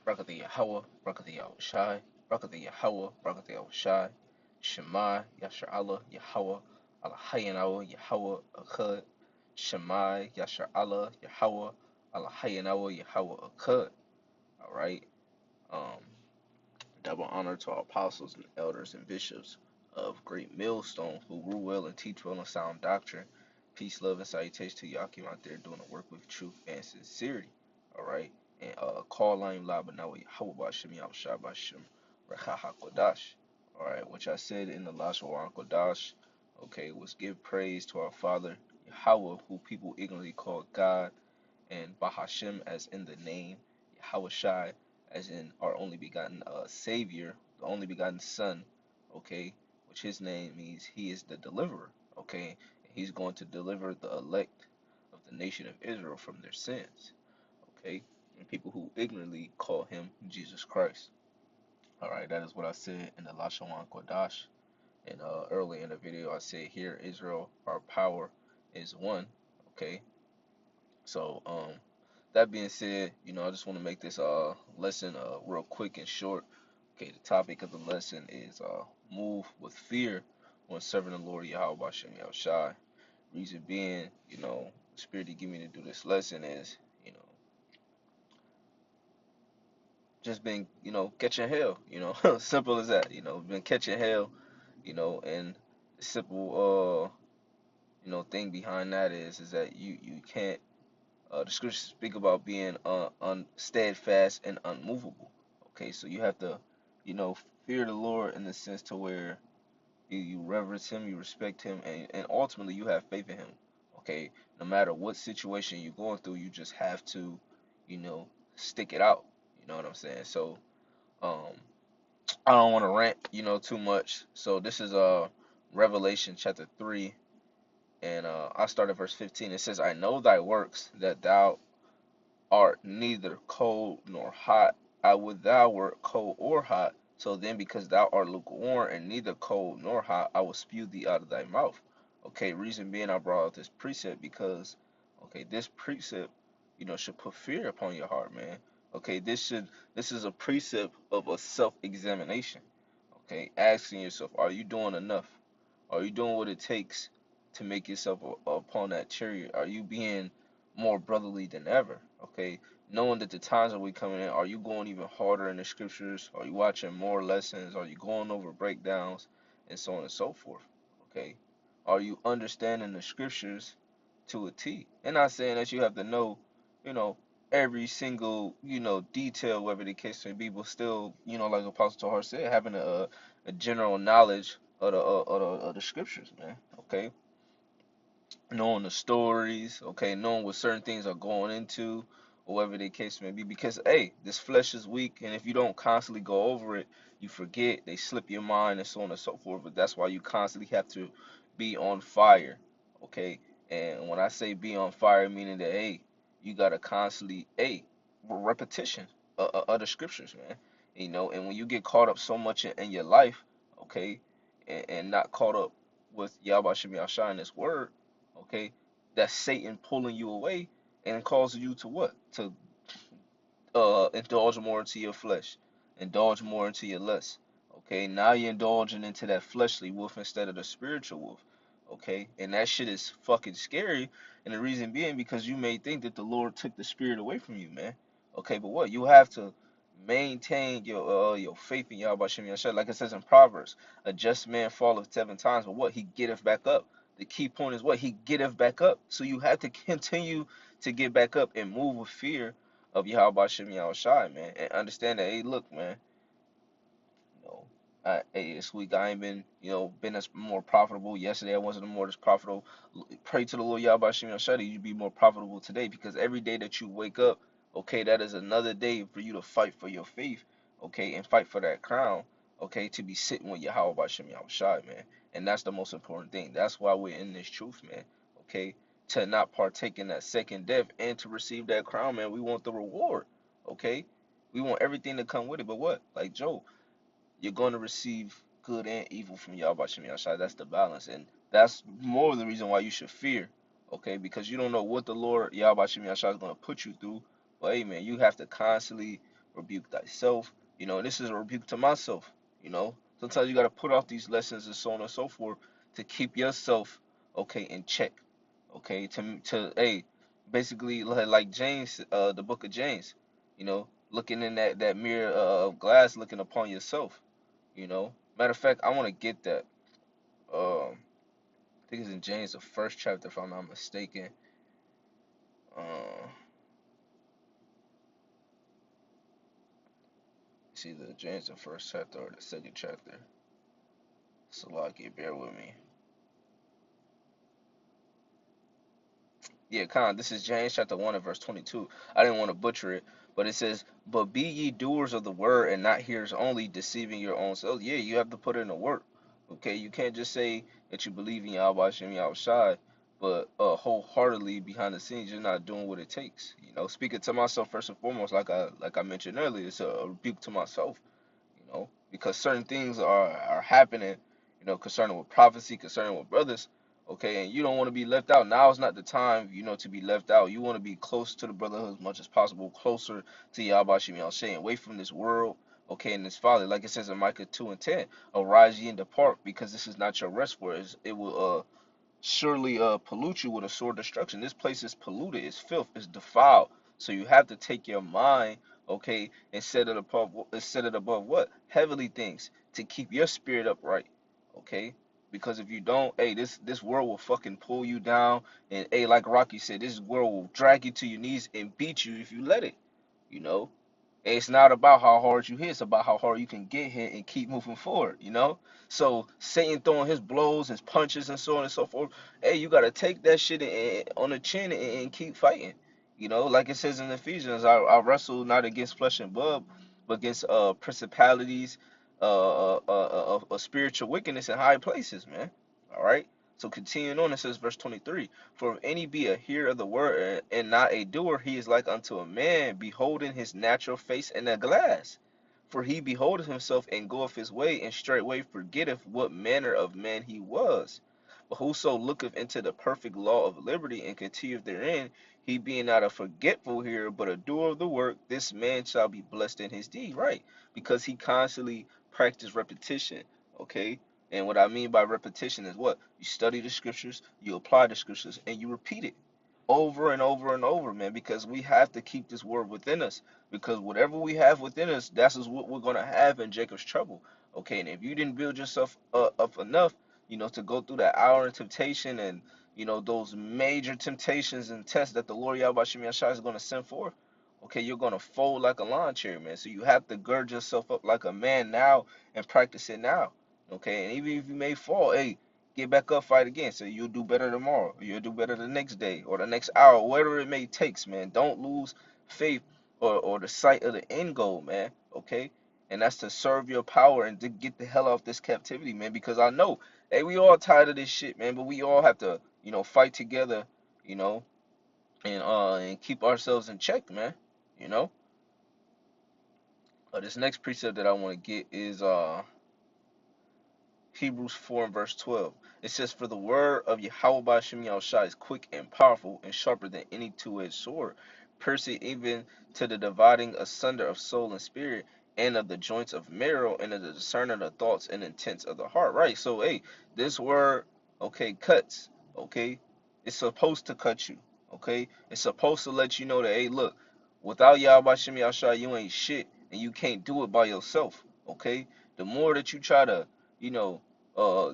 Brakati Yahweh, Brakati Yahushai, Brakati Yahweh, Brakati Yahushai, Shema, Yashar Allah, Yahweh, Allah Hayanawa, Yahweh, Akkad, Shema, Yashar Allah, Yahweh, Allah Hayanawa, Yahweh, Akkad. Alright. Um, Double honor to our apostles and elders and bishops of Great Millstone who rule well and teach well and sound doctrine. Peace, love, and salutation to Yakim out there doing the work with truth and sincerity. Alright. And call Laim Labanawi Hawaba Shem Yahshua Bashem Rechaha Kodash. Alright, which I said in the last Shawan Kodash, okay, was give praise to our Father Yahweh, who people ignorantly call God, and Bahashem as in the name, Yahweh Shai as in our only begotten Savior, the only begotten Son, okay, which his name means he is the deliverer, okay, and he's going to deliver the elect of the nation of Israel from their sins, okay, and people who ignorantly call him Jesus Christ. All right, that is what I said in the Lashawan Kodash, and early in the video I said, "Here, Israel, our power is one," okay. So that being said, I just want to make this lesson real quick and short. Okay, the topic of the lesson is move with fear when serving the Lord Yahweh Bashem Yahushai. Reason being, the spirit He gave me to do this lesson is, just been, catching hell, simple as that, been catching hell, and the simple thing behind that is that you can't. The scriptures speak about being steadfast and unmovable. Okay, so you have to, fear the Lord in the sense to where you reverence Him, you respect Him, and ultimately you have faith in Him. Okay, no matter what situation you're going through, you just have to, stick it out. You know what I'm saying? So, um, I don't want to rant, too much. So this is Revelation chapter 3, and I start at verse 15. It says, "I know thy works, that thou art neither cold nor hot. I would thou wert cold or hot. So then, because thou art lukewarm and neither cold nor hot, I will spew thee out of thy mouth." Okay, reason being I brought out this precept because, okay, this precept, should put fear upon your heart, man. Okay, this is a precept of a self-examination. Okay, asking yourself, are you doing enough? Are you doing what it takes to make yourself upon that chariot? Are you being more brotherly than ever? Okay, knowing that the times that we coming in, are you going even harder in the scriptures? Are you watching more lessons? Are you going over breakdowns and so on and so forth? Okay, are you understanding the scriptures to a T? And not saying that you have to know, you know, every single, detail, whatever the case may be, but still, like Apostle Tahar said, having a general knowledge of the scriptures, man. Okay, knowing the stories, okay, knowing what certain things are going into, or whatever the case may be. Because hey, this flesh is weak, and if you don't constantly go over it, you forget, they slip your mind, and so on and so forth. But that's why you constantly have to be on fire, okay. And when I say be on fire, meaning that hey, you gotta constantly repetition of the scriptures, man. And when you get caught up so much in your life, okay, and not caught up with Yahweh Shem Yahshua in this word, okay, that's Satan pulling you away and causing you to what? To indulge more into your flesh, indulge more into your lust. Okay, now you're indulging into that fleshly wolf instead of the spiritual wolf. Okay, and that shit is fucking scary. And the reason being because you may think that the Lord took the spirit away from you, man. Okay, but what? You have to maintain your faith in Yahweh Shem Yahshua. Like it says in Proverbs, a just man falleth 7 times, but what? He getteth back up. The key point is what? He getteth back up. So you have to continue to get back up and move with fear of Yahweh Shem Yahushai, man, and understand that, hey, look, man, you know, hey, this week I ain't been, been as more profitable. Yesterday I wasn't more as profitable. Pray to the Lord Yahweh Shem Yahushai that you be more profitable today, because every day that you wake up, okay, that is another day for you to fight for your faith, okay, and fight for that crown, okay, to be sitting with Yahweh Shem Yahushai, man, and that's the most important thing. That's why we're in this truth, man, okay, to not partake in that second death and to receive that crown, man. We want the reward, okay, we want everything to come with it, but what, like Job, you're going to receive good and evil from Yahweh Shem Yahshai. That's the balance. And that's more of the reason why you should fear. Okay, because you don't know what the Lord Yahweh Shem Yahshai is going to put you through. But hey man, you have to constantly rebuke thyself. And this is a rebuke to myself. Sometimes you got to put off these lessons and so on and so forth to keep yourself, okay, in check. Okay, to hey, basically like James, the book of James, looking in that mirror of glass, looking upon yourself. Matter of fact, I want to get that. I think it's in James, the first chapter, if I'm not mistaken. Uh, it's either James, the first chapter, or the second chapter. Salaki, bear with me. Yeah, Khan, this is James chapter 1 and verse 22. I didn't want to butcher it, but it says, "But be ye doers of the word and not hearers only, deceiving your own selves." Yeah, you have to put in the work. Okay, you can't just say that you believe in Yahweh Shem Yahushai, but wholeheartedly behind the scenes you're not doing what it takes. Speaking to myself first and foremost, like I mentioned earlier, it's a rebuke to myself. Because certain things are happening, concerning with prophecy, concerning with brothers, okay, and you don't want to be left out. Now is not the time, to be left out. You want to be close to the brotherhood as much as possible, closer to Yahweh Shem Yahushua, away from this world, okay, and this folly. Like it says in Micah 2:10, arise ye and depart, because this is not your rest for it. It will surely pollute you with a sore destruction. This place is polluted, it's filth, it's defiled. So you have to take your mind, okay, and set it above what? Heavenly things to keep your spirit upright. Okay? Because if you don't, hey, this world will fucking pull you down. And hey, like Rocky said, this world will drag you to your knees and beat you if you let it. You know? It's not about how hard you hit, it's about how hard you can get hit and keep moving forward. So Satan throwing his blows, his punches, and so on and so forth. Hey, you gotta take that shit on the chin and keep fighting. Like it says in Ephesians, I wrestle not against flesh and blood, but against principalities, spiritual wickedness in high places, man. All right. So continuing on, it says verse 23. For if any be a hearer of the word and not a doer, he is like unto a man beholding his natural face in a glass. For he beholdeth himself and goeth his way, and straightway forgetteth what manner of man he was. But whoso looketh into the perfect law of liberty and continueth therein, he being not a forgetful hearer, but a doer of the work, this man shall be blessed in his deed. Right? Because he constantly practiced repetition. Okay? And what I mean by repetition is what? You study the scriptures, you apply the scriptures, and you repeat it over and over and over, man, because we have to keep this word within us. Because whatever we have within us, that's is what we're going to have in Jacob's trouble. Okay, and if you didn't build yourself up enough, to go through that hour of temptation and, those major temptations and tests that the Lord Yahweh Shem Yahshua is going to send forth, okay, you're going to fold like a lawn chair, man. So you have to gird yourself up like a man now and practice it now. Okay, and even if you may fall, hey, get back up, fight again. So you'll do better tomorrow, or you'll do better the next day, or the next hour, whatever it may takes, man. Don't lose faith or the sight of the end goal, man. Okay, and that's to serve your power and to get the hell off this captivity, man. Because I know, hey, we all tired of this shit, man. But we all have to, fight together, you know, and keep ourselves in check, man. You know. This next precept that I want to get is Hebrews 4 and verse 12. It says, for the word of Yahweh Shem Yahushua is quick and powerful and sharper than any two-edged sword, piercing even to the dividing asunder of soul and spirit, and of the joints of marrow, and of the discerning of the thoughts and intents of the heart. Right. So, hey, this word, okay, cuts. Okay. It's supposed to cut you. Okay. It's supposed to let you know that, hey, look, without Yahweh Shem Yahushua, you ain't shit, and you can't do it by yourself. Okay. The more that you try to, you know,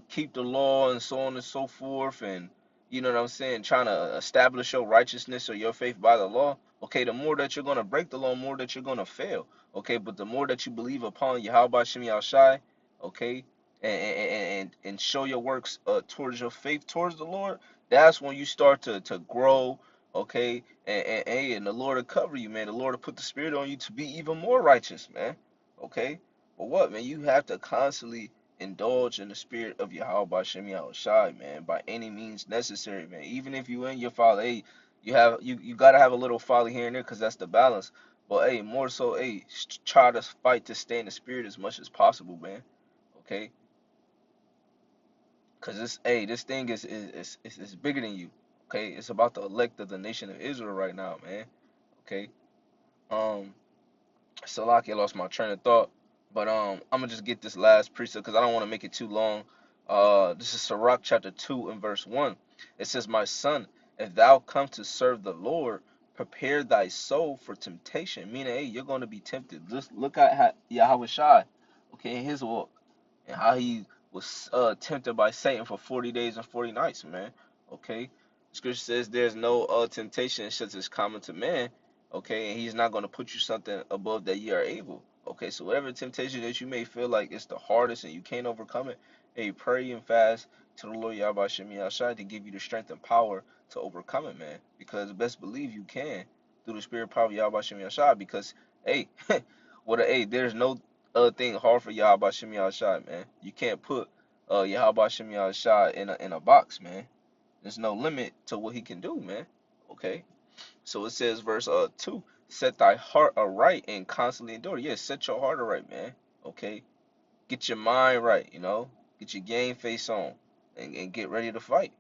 keep the law and so on and so forth, and you know what I'm saying, trying to establish your righteousness or your faith by the law. Okay, the more that you're gonna break the law, the more that you're gonna fail. Okay, but the more that you believe upon Yahweh Shem Yahushai, okay, and show your works towards your faith towards the Lord, that's when you start to grow. Okay, and the Lord will cover you, man. The Lord will put the Spirit on you to be even more righteous, man. Okay, but what, man? You have to constantly indulge in the spirit of Yahweh Shem Yahushai, man, by any means necessary, man. Even if you in your folly, hey, you gotta have a little folly here and there, because that's the balance. But hey, more so, hey, try to fight to stay in the spirit as much as possible, man. Okay, because this thing is bigger than you. Okay, it's about the elect of the nation of Israel right now, man. Okay, um, Salaki, I lost my train of thought. But I'm gonna just get this last precept because I don't want to make it too long. This is Sirach chapter 2 and verse 1. It says, "My son, if thou come to serve the Lord, prepare thy soul for temptation." Meaning, hey, you're gonna be tempted. Just look at how Yahweh Shai, okay, in his walk, and how he was tempted by Satan for 40 days and 40 nights, man. Okay, Scripture says there's no temptation such as common to man. Okay, and he's not going to put you something above that you are able. Okay, so whatever temptation that you may feel like it's the hardest and you can't overcome it, hey, pray and fast to the Lord Yahweh Shem Yahshai to give you the strength and power to overcome it, man. Because best believe you can through the spirit power of Yahweh Shem Yahshai. Because hey, what a hey, there's no thing hard for Yahweh Shem Yahshai, man. You can't put Yahweh Shem Yahshai in a box, man. There's no limit to what he can do, man. Okay. So it says verse 2, set thy heart aright and constantly endure. Yeah, set your heart aright, man. Okay. Get your mind right, Get your game face on and get ready to fight.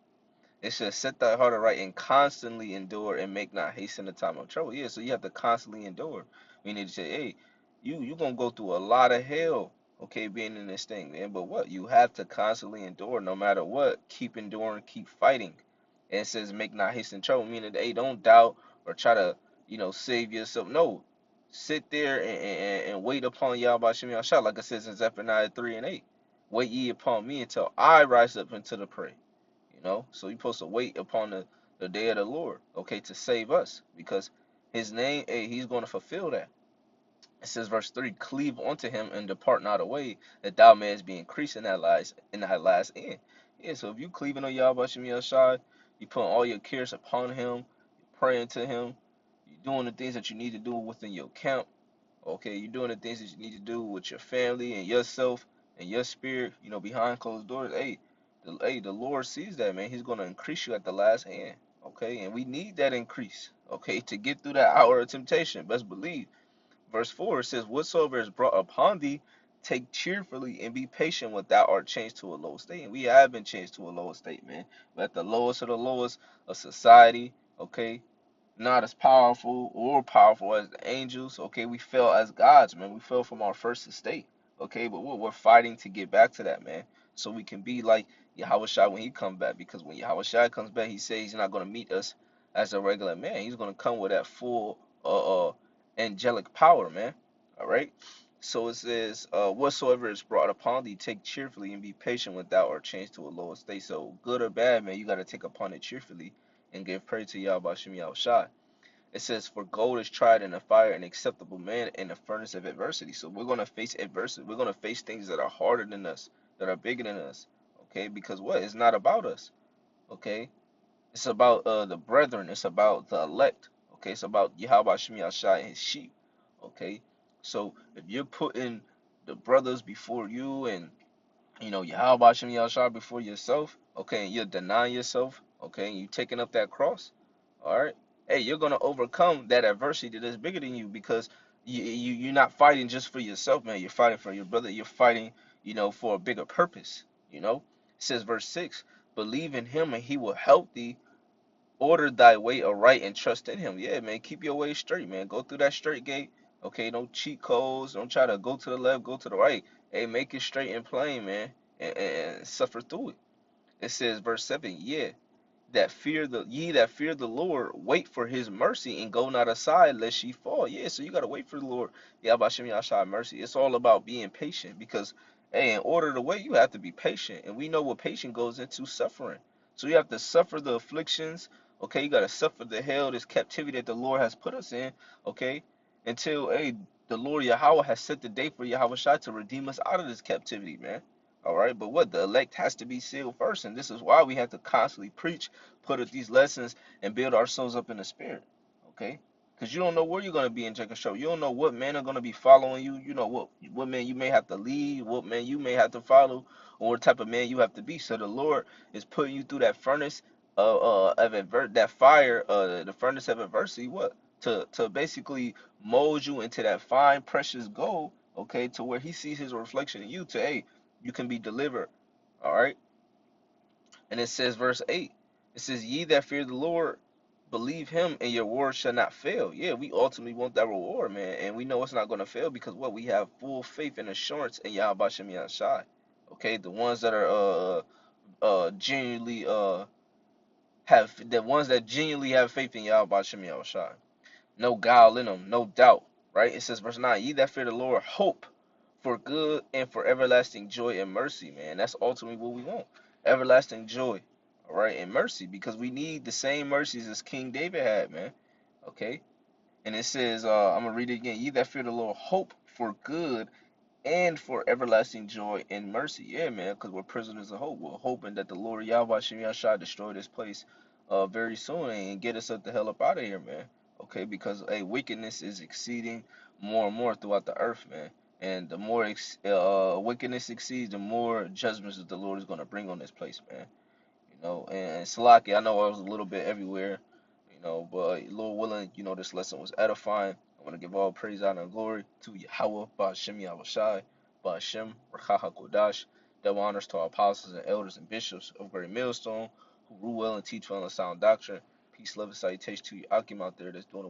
It says set thy heart aright and constantly endure and make not haste in the time of trouble. Yeah, so you have to constantly endure. We need to say, hey, you gonna go through a lot of hell, okay, being in this thing, man. But what? You have to constantly endure no matter what. Keep enduring, keep fighting. And it says make not haste in trouble, meaning hey, don't doubt or try to, save yourself. No. Sit there and wait upon Yahweh Shem Yahshua, like it says in Zephaniah 3 and 8. Wait ye upon me until I rise up into the prey. So you're supposed to wait upon the day of the Lord, okay, to save us, because his name, hey, he's going to fulfill that. It says verse 3, cleave unto him and depart not away, that thou mayest be increased in thy last end. Yeah, so if you cleaving on Yahweh Shem Yahshai, you put all your cares upon him, you're praying to him, you're doing the things that you need to do within your camp. Okay, you're doing the things that you need to do with your family and yourself and your spirit, behind closed doors. Hey, the Lord sees that, man. He's gonna increase you at the last hand. Okay, and we need that increase, okay, to get through that hour of temptation. Best believe. Verse 4 says, "Whatsoever is brought upon thee, take cheerfully and be patient when thou art changed to a low state." And we have been changed to a lower state, man. We're at the lowest of the lowest of society, okay? Not as powerful or powerful as the angels. Okay, we fell as gods, man. We fell from our first estate. Okay, but we're fighting to get back to that, man. So we can be like Yahweh Shai when he comes back. Because when Yahweh Shai comes back, he says he's not going to meet us as a regular man. He's going to come with that full angelic power, man. All right. So it says, whatsoever is brought upon thee, take cheerfully and be patient when thou art changed to a lower state. So good or bad, man, you got to take upon it cheerfully and give praise to Yahweh Shem Yahweh Shai. It says, for gold is tried in the fire, and acceptable man in the furnace of adversity. So we're going to face adversity. We're going to face things that are harder than us, that are bigger than us. Okay? Because what? It's not about us. Okay? It's about the brethren. It's about the elect. Okay? It's about Yahweh Shem Yahshai and his sheep. Okay? So if you're putting the brothers before you and Yahweh Shem Yahshai before yourself, okay, and you're denying yourself, okay, and you taking up that cross, all right, hey, you're gonna overcome that adversity that's bigger than you, because you're not fighting just for yourself, man. You're fighting for your brother. You're fighting, for a bigger purpose. It says verse 6, believe in him and he will help thee. Order thy way aright and trust in him. Yeah, man, keep your way straight, man. Go through that straight gate. Okay, no cheat codes. Don't try to go to the left, go to the right. Hey, make it straight and plain, man, and suffer through it. It says, verse 7, yeah, ye that fear the Lord, wait for his mercy and go not aside lest ye fall. Yeah, so you gotta wait for the Lord. Yeah, Bashem Yashai mercy. It's all about being patient, because hey, in order to wait, you have to be patient. And we know what patient goes into suffering. So you have to suffer the afflictions, okay, you gotta suffer the hell, this captivity that the Lord has put us in, okay, until hey, the Lord Yahweh has set the day for Yahweh Shai to redeem us out of this captivity, man. All right, but what, the elect has to be sealed first, and this is why we have to constantly preach, put up these lessons, and build ourselves up in the spirit. Okay, because you don't know where you're gonna be in Jacob show. You don't know what men are gonna be following you. You know what man you may have to lead, what man you may have to follow, or what type of man you have to be. So the Lord is putting you through that furnace that fire, the furnace of adversity. What, to basically mold you into that fine precious gold. Okay, to where He sees His reflection in you. To hey, you can be delivered. All right. And it says verse 8, it says, ye that fear the Lord, believe him and your word shall not fail. Yeah, we ultimately want that reward, man. And we know it's not going to fail because what? We have full faith and assurance in Yahweh Shem Shai. Okay, the ones that are genuinely have faith in Yahweh Shem Shai. No guile in them, no doubt. Right? It says verse 9, ye that fear the Lord hope for good and for everlasting joy and mercy, man. That's ultimately what we want. Everlasting joy. All right, and mercy, because we need the same mercies as King David had, man. Okay, and it says, I'm gonna read it again. Ye that fear the Lord, hope for good and for everlasting joy and mercy. Yeah, man, because we're prisoners of hope. We're hoping that the Lord Yahweh Shem Yahshua destroy this place very soon and get us up the hell up out of here, man. Okay, because wickedness is exceeding more and more throughout the earth, man. And the more wickedness exceeds, the more judgments that the Lord is gonna bring on this place, man. And Salaki, I know I was a little bit everywhere, but Lord willing, this lesson was edifying. I want to give all praise, honor, and glory to Yahweh, Ba'ashem Yahushai, Ba'ashem Rachaha Kodash. Double honors to our apostles and elders and bishops of Great Millstone who rule well and teach well and sound doctrine. Peace, love, and salutation to you, Akim out there that's doing